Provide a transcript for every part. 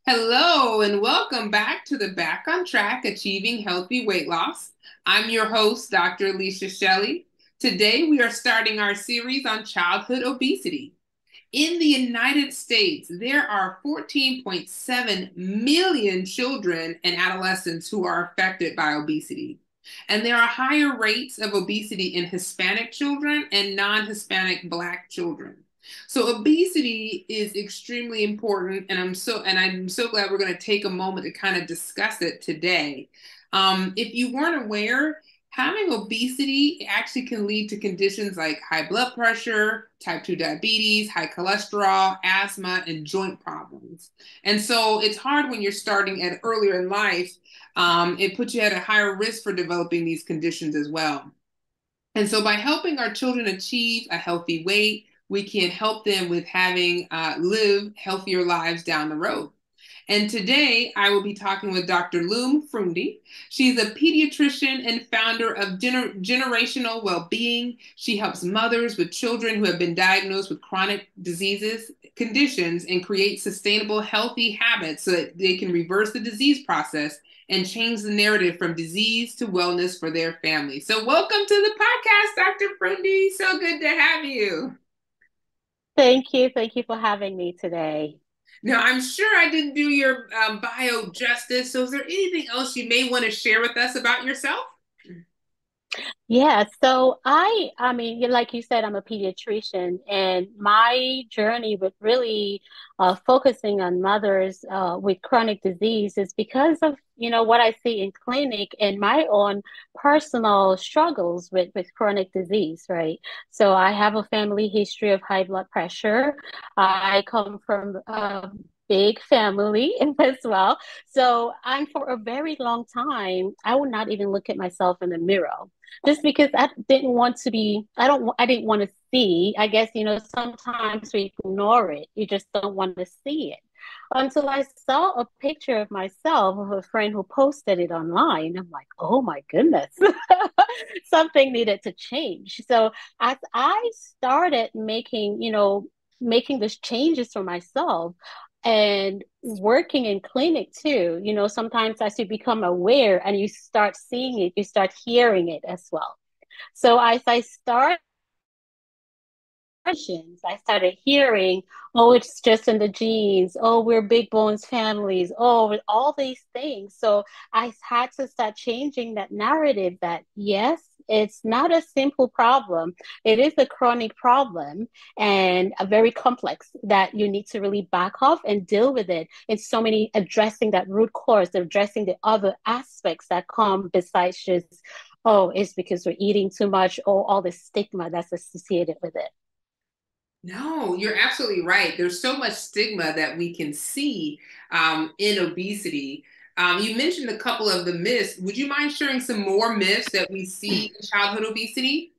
Hello, and welcome back to the Back on Track Achieving Healthy Weight Loss. I'm your host, Dr. Alicia Shelley. Today, we are starting our series on childhood obesity. In the United States, there are 14.7 million children and adolescents who are affected by obesity. And there are higher rates of obesity in Hispanic children and non-Hispanic Black children. So obesity is extremely important, and I'm so glad we're going to take a moment to kind of discuss it today. If you weren't aware, having obesity actually can lead to conditions like high blood pressure, type 2 diabetes, high cholesterol, asthma, and joint problems. And so it's hard when you're starting at earlier in life. It puts you at a higher risk for developing these conditions as well. And so by helping our children achieve a healthy weight, we can help them with having live healthier lives down the road. And today I will be talking with Dr. Loom Frundi. She's a pediatrician and founder of Generational Wellbeing. She helps mothers with children who have been diagnosed with chronic diseases, conditions, and create sustainable, healthy habits so that they can reverse the disease process and change the narrative from disease to wellness for their family. So welcome to the podcast, Dr. Frundi. So good to have you. Thank you. Thank you for having me today. Now, I'm sure I didn't do your bio justice. So, is there anything else you may want to share with us about yourself? Yeah, so I mean, like you said, I'm a pediatrician, and my journey with really focusing on mothers with chronic disease is because of, what I see in clinic and my own personal struggles with chronic disease, right? So I have a family history of high blood pressure. I come from a big family as well. So I'm for a very long time, I would not even look at myself in the mirror just because I didn't want to be, I didn't want to see. I guess, sometimes we ignore it. You just don't want to see it. Until I saw a picture of myself of a friend who posted it online. I'm like, oh my goodness, something needed to change. So as I started making these changes for myself, and working in clinic too, sometimes as you become aware and you start seeing it, you start hearing it as well. So as I started, I started hearing, oh, it's just in the genes. Oh, we're big bones families. Oh, all these things. So I had to start changing that narrative that yes, it's not a simple problem. It is a chronic problem and a very complex that you need to really back off and deal with it. It's so many addressing that root cause, addressing the other aspects that come besides just, oh, it's because we're eating too much or all the stigma that's associated with it. No, you're absolutely right. There's so much stigma that we can see in obesity. You mentioned a couple of the myths. Would you mind sharing some more myths that we see in childhood obesity?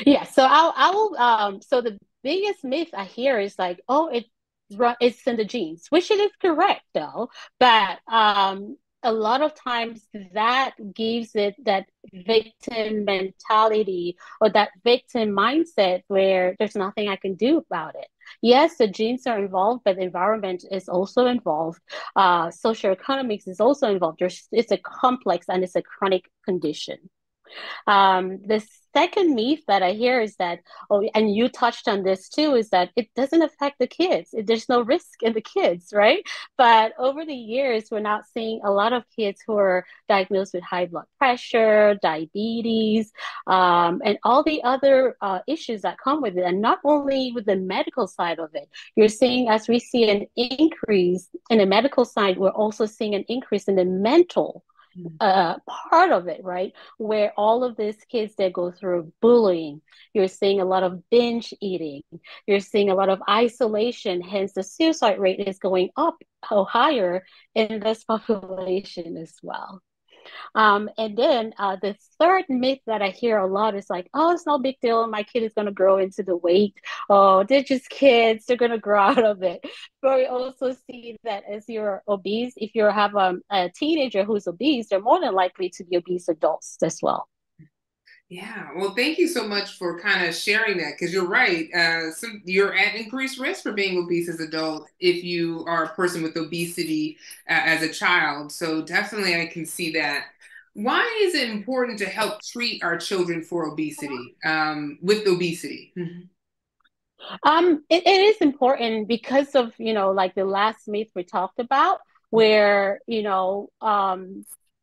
Yeah, so so the biggest myth I hear is like, oh, it's in the genes, which it is correct though, but a lot of times that gives it that victim mentality or that victim mindset where there's nothing I can do about it. Yes, the genes are involved, but the environment is also involved. Socioeconomics is also involved. It's a complex and it's a chronic condition. The second myth that I hear is that, oh, and you touched on this too, is that it doesn't affect the kids. There's no risk in the kids, right? But over the years, we're now seeing a lot of kids who are diagnosed with high blood pressure, diabetes, and all the other issues that come with it. And not only with the medical side of it, you're seeing, as we see an increase in the medical side, we're also seeing an increase in the mental part of it, right? Where all of these kids that go through bullying, you're seeing a lot of binge eating, you're seeing a lot of isolation, hence the suicide rate is going up or higher in this population as well. And then the third myth that I hear a lot is like, oh, it's no big deal. My kid is going to grow into the weight. Oh, they're just kids. They're going to grow out of it. But we also see that as you're obese, if you have a teenager who's obese, they're more than likely to be obese adults as well. Yeah, well, thank you so much for kind of sharing that because you're right. You're at increased risk for being obese as an adult if you are a person with obesity as a child. So definitely, I can see that. Why is it important to help treat our children for obesity, with obesity? Mhm. It is important because of, like the last myth we talked about, where,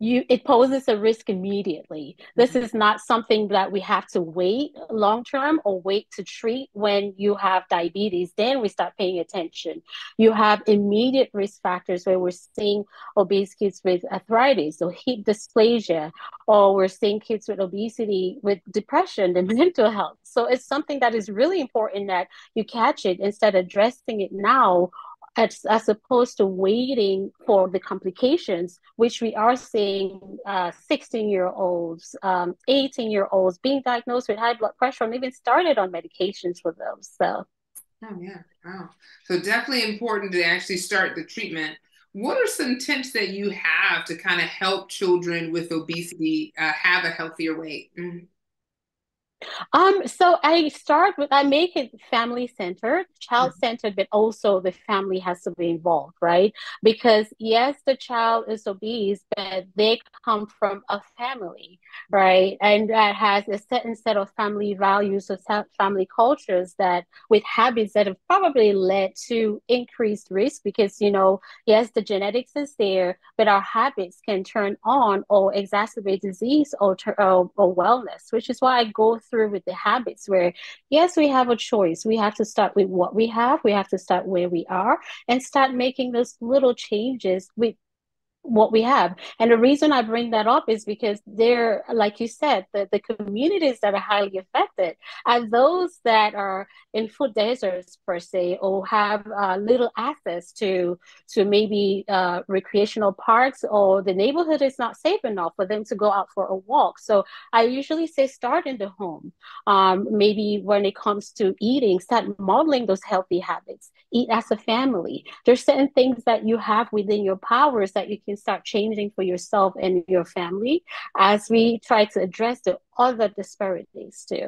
it poses a risk immediately. This is not something that we have to wait long term or wait to treat when you have diabetes. Then we start paying attention. You have immediate risk factors where we're seeing obese kids with arthritis or heat dysplasia, or we're seeing kids with obesity with depression and mental health. So it's something that is really important that you catch it instead of addressing it now, as opposed to waiting for the complications, which we are seeing 16-year-olds, 18-year-olds being diagnosed with high blood pressure and even started on medications for those. So, Oh, yeah. Wow. So definitely important to actually start the treatment. What are some tips that you have to kind of help children with obesity have a healthier weight? Mhm. so I make it family centered, child centered, but also the family has to be involved, right? Because yes, the child is obese, but they come from a family, right? And that has a certain set of family values or family cultures that with habits that have probably led to increased risk because, yes, the genetics is there, but our habits can turn on or exacerbate disease or wellness, which is why I go through with the habits where, yes, we have a choice. We have to start with what we have. We have to start where we are and start making those little changes with what we have. And the reason I bring that up is because they're, like you said, the communities that are highly affected are those that are in food deserts per se, or have little access to maybe recreational parks, or the neighborhood is not safe enough for them to go out for a walk. So I usually say start in the home. Maybe when it comes to eating, start modeling those healthy habits. Eat as a family. There's certain things that you have within your powers that you can start changing for yourself and your family as we try to address the other disparities too.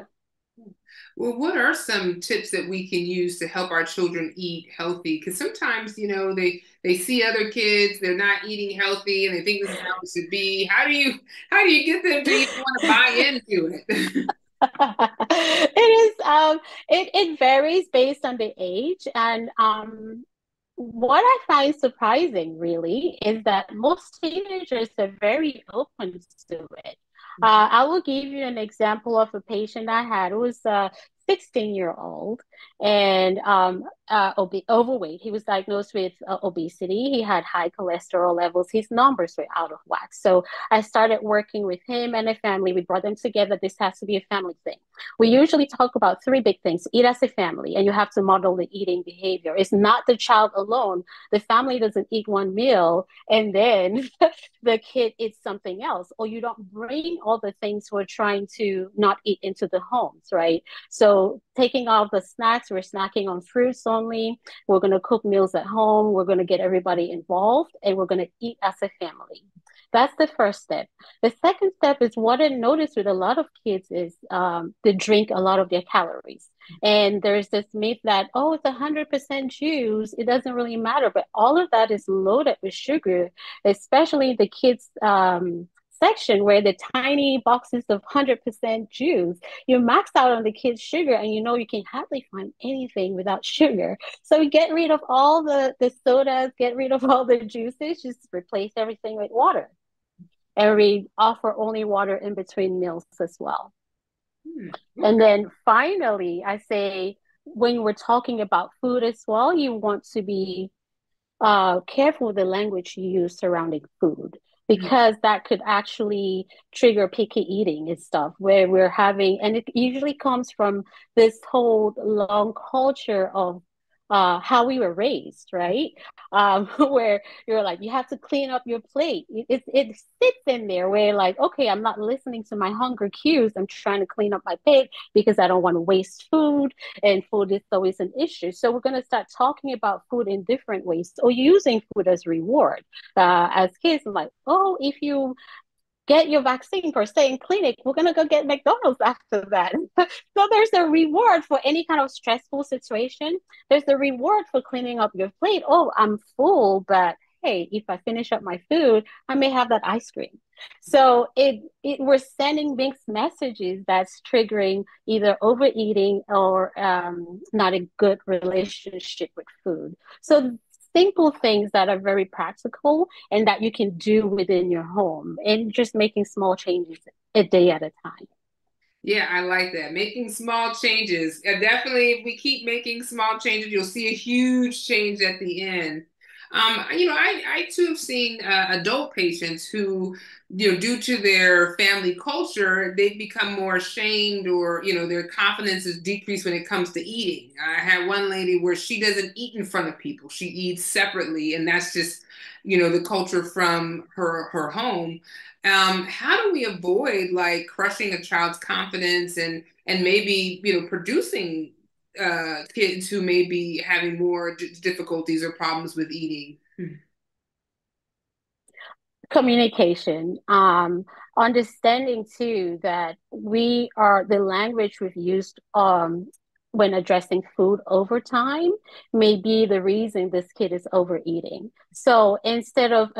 Well, what are some tips that we can use to help our children eat healthy? Because sometimes, they see other kids, they're not eating healthy, and they think this is how it should be. How do you get them to even want to buy into it? It is it varies based on the age, and what I find surprising really is that most teenagers are very open to it. I will give you an example of a patient I had who was a 16-year-old and overweight. He was diagnosed with obesity. He had high cholesterol levels. His numbers were out of whack. So I started working with him and a family. We brought them together. This has to be a family thing. We usually talk about three big things: eat as a family, and you have to model the eating behavior. It's not the child alone. The family doesn't eat one meal and then the kid eats something else, or you don't bring all the things we're trying to not eat into the homes, right? So taking off the snacks, we're snacking on fruits only. We're going to cook meals at home. We're going to get everybody involved, and we're going to eat as a family. That's the first step. The second step is what I noticed with a lot of kids is they drink a lot of their calories. And there's this myth that, oh, it's 100% juice. It doesn't really matter. But all of that is loaded with sugar, especially the kids' section where the tiny boxes of 100% juice, you max out on the kids' sugar and you can hardly find anything without sugar. So get rid of all the sodas, get rid of all the juices, just replace everything with water. And we offer only water in between meals as well. And Okay. then finally, I say when we're talking about food as well, you want to be careful with the language you use surrounding food, because that could actually trigger picky eating and stuff where we're having, and it usually comes from this whole long culture of how we were raised, right? Where you're like, you have to clean up your plate. It sits in there where like, okay, I'm not listening to my hunger cues. I'm trying to clean up my plate because I don't want to waste food, and food is always an issue. So we're going to start talking about food in different ways or using food as reward. As kids, I'm like, oh, if you get your vaccine first, stay in clinic. We're gonna go get McDonald's after that. So there's a reward for any kind of stressful situation. There's a reward for cleaning up your plate. Oh, I'm full, but hey, if I finish up my food, I may have that ice cream. So it we're sending mixed messages that's triggering either overeating or not a good relationship with food. So simple things that are very practical and that you can do within your home and just making small changes a day at a time. Yeah, I like that. Making small changes. Definitely, if we keep making small changes, you'll see a huge change at the end. I too have seen adult patients who, due to their family culture, they've become more ashamed or, their confidence is decreased when it comes to eating. I had one lady where she doesn't eat in front of people. She eats separately, and that's just, the culture from her home. How do we avoid like crushing a child's confidence and maybe producing kids who may be having more difficulties or problems with eating? Communication, understanding too that we are the language we've used when addressing food over time may be the reason this kid is overeating. So instead of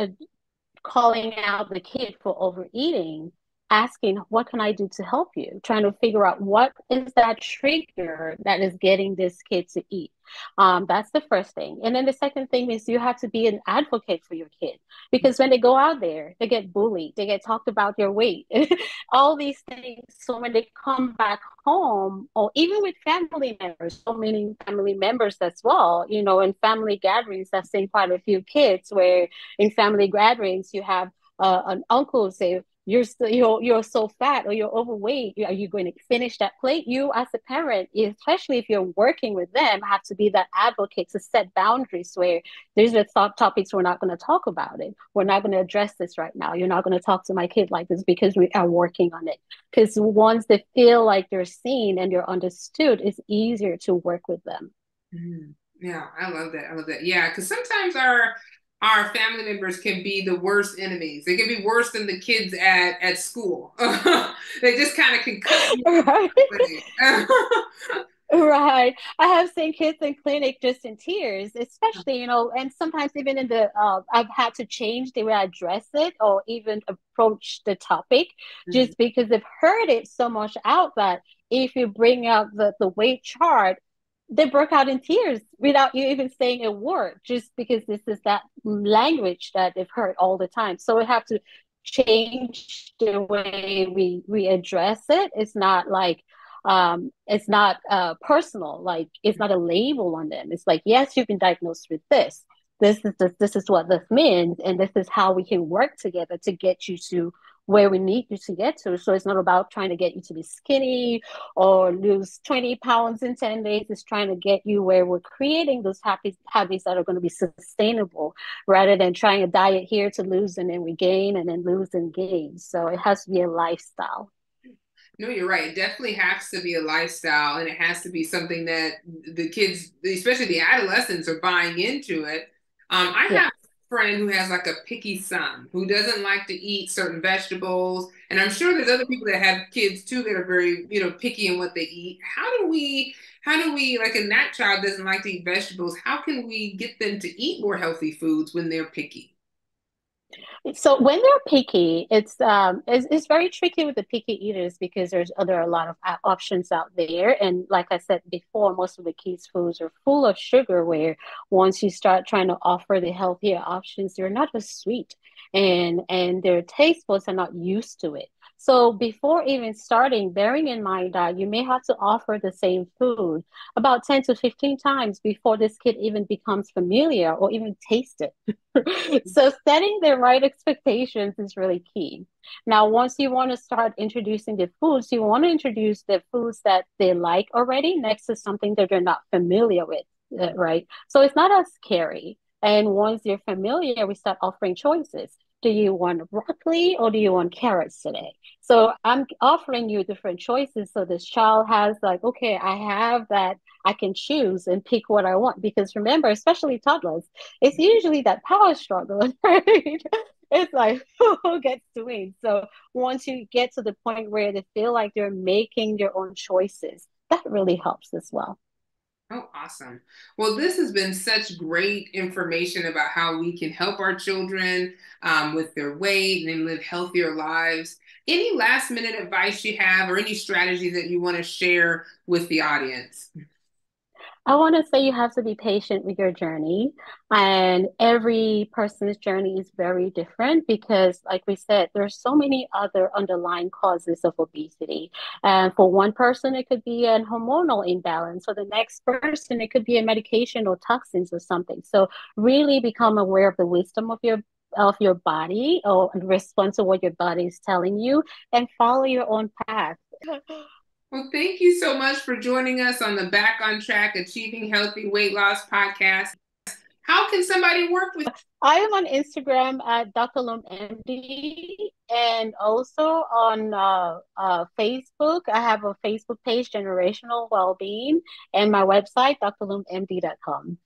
calling out the kid for overeating, asking, what can I do to help you? Trying to figure out what is that trigger that is getting this kid to eat. That's the first thing. And then the second thing is you have to be an advocate for your kid because when they go out there, they get bullied, they get talked about their weight, all these things. So when they come back home, or even with family members, so many family members as well, in family gatherings, I've seen quite a few kids where in family gatherings, you have an uncle say, you're so fat or you're overweight. Are you going to finish that plate? You as a parent, especially if you're working with them, have to be that advocate to set boundaries where these are topics we're not going to talk about it. We're not going to address this right now. You're not going to talk to my kid like this because we are working on it. Because once they feel like they're seen and they're understood, it's easier to work with them. Yeah, I love that. I love that. Yeah, because sometimes our family members can be the worst enemies. They can be worse than the kids at school. They just kind of can cut you Right. away. Right. I have seen kids in clinic just in tears, especially, and sometimes even I've had to change the way I address it or even approach the topic Mhm. just because they've heard it so much out that if you bring out the weight chart, they broke out in tears without you even saying a word, just because this is that language that they've heard all the time. So we have to change the way we address it. It's not personal, like it's not a label on them. It's like, yes, you've been diagnosed with this. This is what this means, and this is how we can work together to get you to where we need you to get to. So it's not about trying to get you to be skinny or lose 20 pounds in 10 days. It's trying to get you where we're creating those habits that are going to be sustainable rather than trying a diet here to lose and then we gain and then lose and gain. So it has to be a lifestyle. No, you're right. It definitely has to be a lifestyle, and it has to be something that the kids, especially the adolescents, are buying into it. I Yeah. have a friend who has like a picky son who doesn't like to eat certain vegetables, and I'm sure there's other people that have kids too that are very, picky in what they eat. How do we, like, and that child doesn't like to eat vegetables, how can we get them to eat more healthy foods when they're picky? So when they're picky, it's very tricky with the picky eaters because there are a lot of options out there, and like I said before, most of the kids' foods are full of sugar. Where once you start trying to offer the healthier options, they're not as sweet, and their taste buds are not used to it. So before even starting, bearing in mind that you may have to offer the same food about 10 to 15 times before this kid even becomes familiar or even taste it. So setting the right expectations is really key. Now, once you want to start introducing the foods, you want to introduce the foods that they like already next to something that they're not familiar with, right? So it's not as scary. And once you're familiar, we start offering choices. Do you want broccoli or do you want carrots today? So I'm offering you different choices so this child has like, okay, I have that I can choose and pick what I want. Because remember, especially toddlers, it's usually that power struggle, right? It's like who gets to win? So once you get to the point where they feel like they're making their own choices, that really helps as well. Oh, awesome. Well, this has been such great information about how we can help our children with their weight and live healthier lives. Any last minute advice you have or any strategies that you want to share with the audience? I want to say you have to be patient with your journey, and every person's journey is very different because, like we said, there's so many other underlying causes of obesity. And for one person, it could be an hormonal imbalance. For the next person, it could be a medication or toxins or something. So really become aware of the wisdom of your body or respond to what your body is telling you and follow your own path. Well, thank you so much for joining us on the Back on Track Achieving Healthy Weight Loss podcast. How can somebody work with I am on Instagram at Dr. Loom MD and also on Facebook. I have a Facebook page, Generational Wellbeing, and my website, drloommd.com.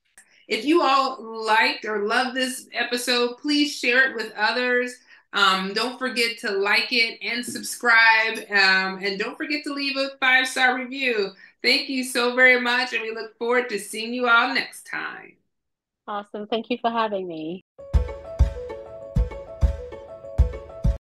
If you all liked or love this episode, please share it with others. Don't forget to like it and subscribe. And don't forget to leave a 5-star review. Thank you so very much. And we look forward to seeing you all next time. Awesome. Thank you for having me.